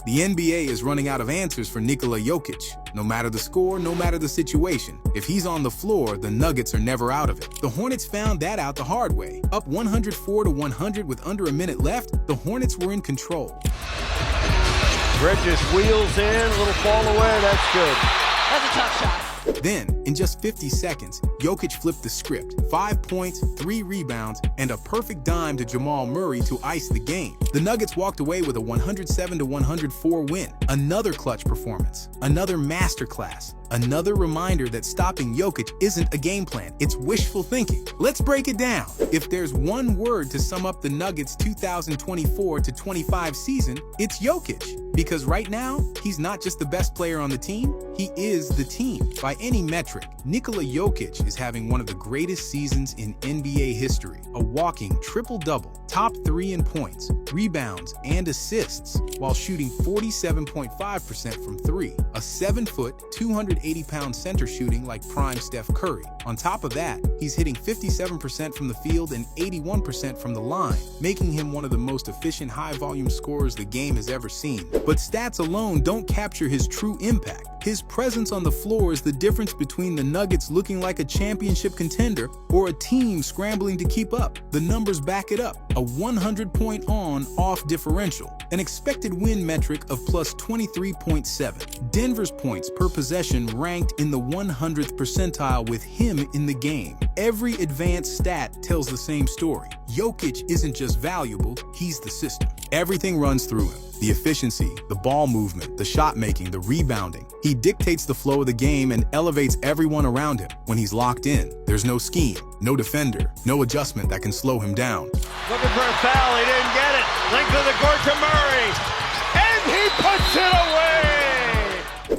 The NBA is running out of answers for Nikola Jokić. No matter the score, no matter the situation, if he's on the floor, the Nuggets are never out of it. The Hornets found that out the hard way. Up 104-100 with under a minute left, the Hornets were in control. Bridges wheels in, a little fall away, that's good. That's a tough shot. Then, in just 50 seconds, Jokić flipped the script. 5 points, 3 rebounds, and a perfect dime to Jamal Murray to ice the game. The Nuggets walked away with a 107-104 win. Another clutch performance, another masterclass, another reminder that stopping Jokić isn't a game plan, it's wishful thinking. Let's break it down. If there's one word to sum up the Nuggets' 2024-25 season, it's Jokić. Because right now, he's not just the best player on the team, he is the team. By any metric, Nikola Jokić is having one of the greatest seasons in NBA history. A walking triple-double, top 3 in points, rebounds, and assists, while shooting 47.5% from 3. A 7-foot, 280-pound center shooting like prime Steph Curry. On top of that, he's hitting 57% from the field and 81% from the line, making him one of the most efficient high-volume scorers the game has ever seen. But stats alone don't capture his true impact. His presence on the floor is the difference between the Nuggets looking like a championship contender or a team scrambling to keep up. The numbers back it up. A 100-point on-off differential. An expected win metric of plus 23.7. Denver's points per possession ranked in the 100th percentile with him in the game. Every advanced stat tells the same story. Jokić isn't just valuable, he's the system. Everything runs through him. The efficiency, the ball movement, the shot making, the rebounding. He dictates the flow of the game and elevates everyone around him. When he's locked in, there's no scheme, no defender, no adjustment that can slow him down. Looking for a foul, he didn't get it. Length of the court to Murray, and he puts it away!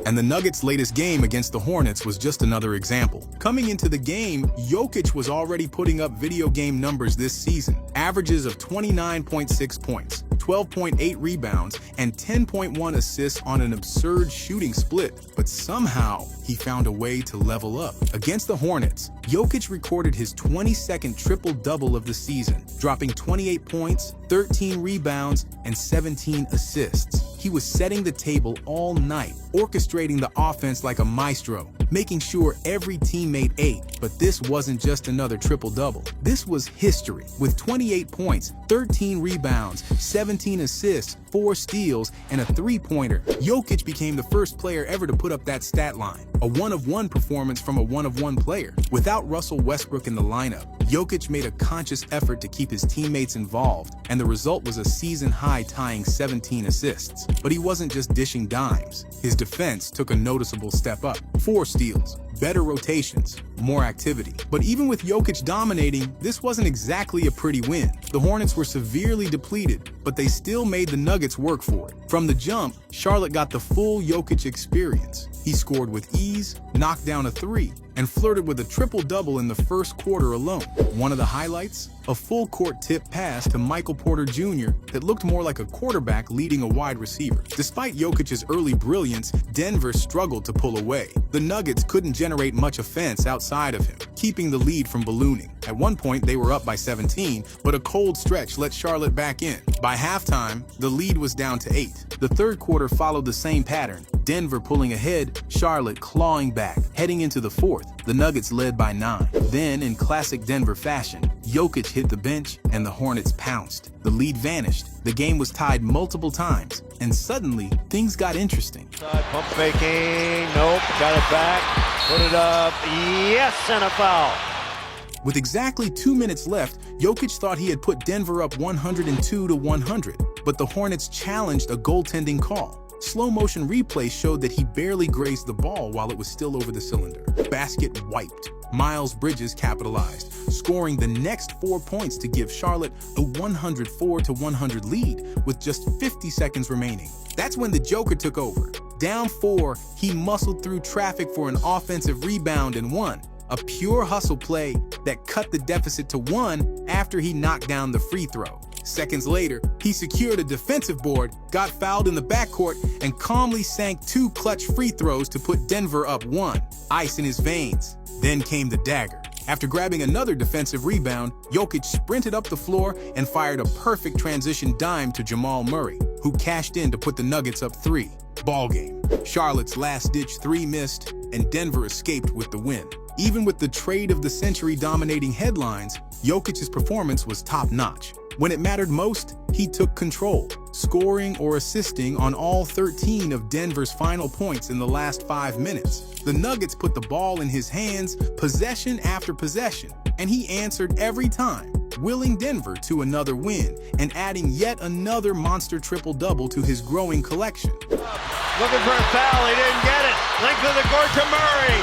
And the Nuggets' latest game against the Hornets was just another example. Coming into the game, Jokić was already putting up video game numbers this season. Averages of 29.6 points, 12.8 rebounds, and 10.1 assists on an absurd shooting split. But somehow, he found a way to level up. Against the Hornets, Jokić recorded his 22nd triple-double of the season, dropping 28 points, 13 rebounds, and 17 assists. He was setting the table all night, orchestrating the offense like a maestro, making sure every teammate ate. But this wasn't just another triple-double. This was history. With 28 points, 13 rebounds, 17 assists, 4 steals, and a three-pointer, Jokić became the first player ever to put up that stat line. A one-of-one performance from a one-of-one player. Without Russell Westbrook in the lineup, Jokić made a conscious effort to keep his teammates involved, and the result was a season-high tying 17 assists. But he wasn't just dishing dimes. His defense took a noticeable step up. 4 steals, better rotations, more activity. But even with Jokić dominating, this wasn't exactly a pretty win. The Hornets were severely depleted, but they still made the Nuggets work for it. From the jump, Charlotte got the full Jokić experience. He scored with ease, knocked down a 3, and flirted with a triple-double in the first quarter alone. One of the highlights? A full-court tip pass to Michael Porter Jr. that looked more like a quarterback leading a wide receiver. Despite Jokic's early brilliance, Denver struggled to pull away. The Nuggets couldn't generate much offense outside of him, keeping the lead from ballooning. At one point, they were up by 17, but a cold stretch let Charlotte back in. By halftime, the lead was down to 8. The third quarter followed the same pattern. Denver pulling ahead, Charlotte clawing back. Heading into the fourth, the Nuggets led by 9. Then, in classic Denver fashion, Jokić hit the bench and the Hornets pounced. The lead vanished. The game was tied multiple times, and suddenly, things got interesting. Pump faking, nope, got it back, put it up, yes, and a foul. With exactly 2 minutes left, Jokić thought he had put Denver up 102-100, but the Hornets challenged a goaltending call. Slow-motion replay showed that he barely grazed the ball while it was still over the cylinder. Basket wiped. Miles Bridges capitalized, scoring the next 4 points to give Charlotte a 104-100 lead with just 50 seconds remaining. That's when the Joker took over. Down 4, he muscled through traffic for an offensive rebound and won. A pure hustle play that cut the deficit to 1 after he knocked down the free throw. Seconds later, he secured a defensive board, got fouled in the backcourt, and calmly sank 2 clutch free throws to put Denver up 1. Ice in his veins. Then came the dagger. After grabbing another defensive rebound, Jokić sprinted up the floor and fired a perfect transition dime to Jamal Murray, who who cashed in to put the Nuggets up 3. Ball game. Charlotte's last-ditch 3 missed, and Denver escaped with the win. Even with the trade of the century dominating headlines, Jokic's performance was top-notch. When it mattered most, he took control, scoring or assisting on all 13 of Denver's final points in the last 5 minutes. The Nuggets put the ball in his hands, possession after possession, and he answered every time, willing Denver to another win and adding yet another monster triple-double to his growing collection. Looking for a foul, he didn't get it. Length of the court to Murray,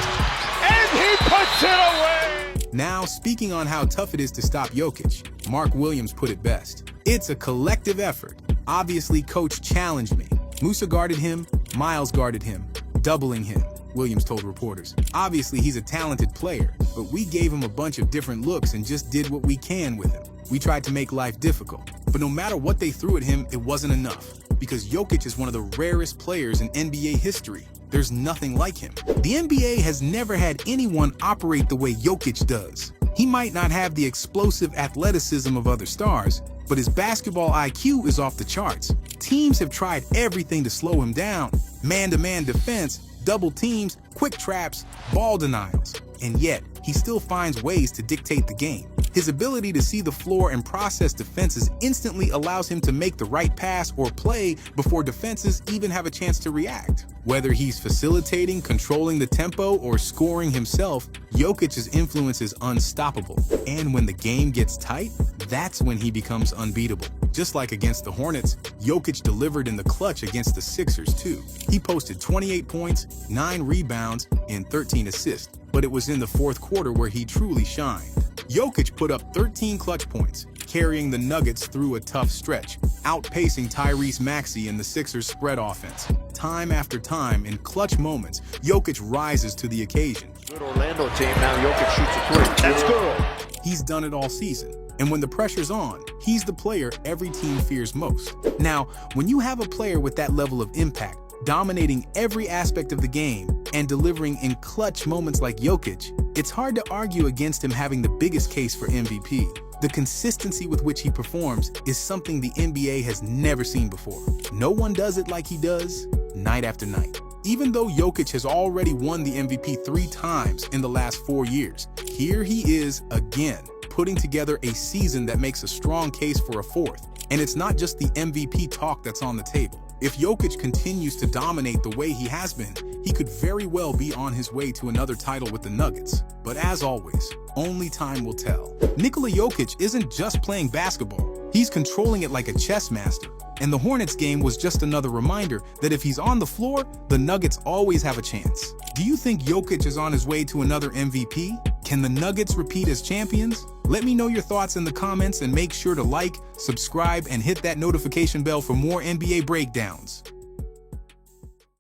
and he puts it away! Now, speaking on how tough it is to stop Jokić, Mark Williams put it best. It's a collective effort. Obviously, coach challenged me. Musa guarded him, Miles guarded him, doubling him, Williams told reporters. Obviously, he's a talented player, but we gave him a bunch of different looks and just did what we can with him. We tried to make life difficult, but no matter what they threw at him, it wasn't enough. Because Jokić is one of the rarest players in NBA history. There's nothing like him. The NBA has never had anyone operate the way Jokić does. He might not have the explosive athleticism of other stars, but his basketball IQ is off the charts. Teams have tried everything to slow him down. Man-to-man defense, double teams, quick traps, ball denials. And yet, he still finds ways to dictate the game. His ability to see the floor and process defenses instantly allows him to make the right pass or play before defenses even have a chance to react. Whether he's facilitating, controlling the tempo, or scoring himself, Jokic's influence is unstoppable. And when the game gets tight, that's when he becomes unbeatable. Just like against the Hornets, Jokić delivered in the clutch against the Sixers too. He posted 28 points, 9 rebounds, and 13 assists, but it was in the fourth quarter where he truly shined. Jokić put up 13 clutch points, carrying the Nuggets through a tough stretch, outpacing Tyrese Maxey in the Sixers' spread offense. Time after time, in clutch moments, Jokić rises to the occasion. Good Orlando team, now Jokić shoots a 3. That's good. He's done it all season. And when the pressure's on, he's the player every team fears most. Now, when you have a player with that level of impact, dominating every aspect of the game, and delivering in clutch moments like Jokić, it's hard to argue against him having the biggest case for MVP. The consistency with which he performs is something the NBA has never seen before. No one does it like he does, night after night. Even though Jokić has already won the MVP 3 times in the last 4 years, here he is again, putting together a season that makes a strong case for a 4th. And it's not just the MVP talk that's on the table. If Jokić continues to dominate the way he has been, he could very well be on his way to another title with the Nuggets. But as always, only time will tell. Nikola Jokić isn't just playing basketball, he's controlling it like a chess master. And the Hornets game was just another reminder that if he's on the floor, the Nuggets always have a chance. Do you think Jokić is on his way to another MVP? Can the Nuggets repeat as champions? Let me know your thoughts in the comments and make sure to like, subscribe, and hit that notification bell for more NBA breakdowns.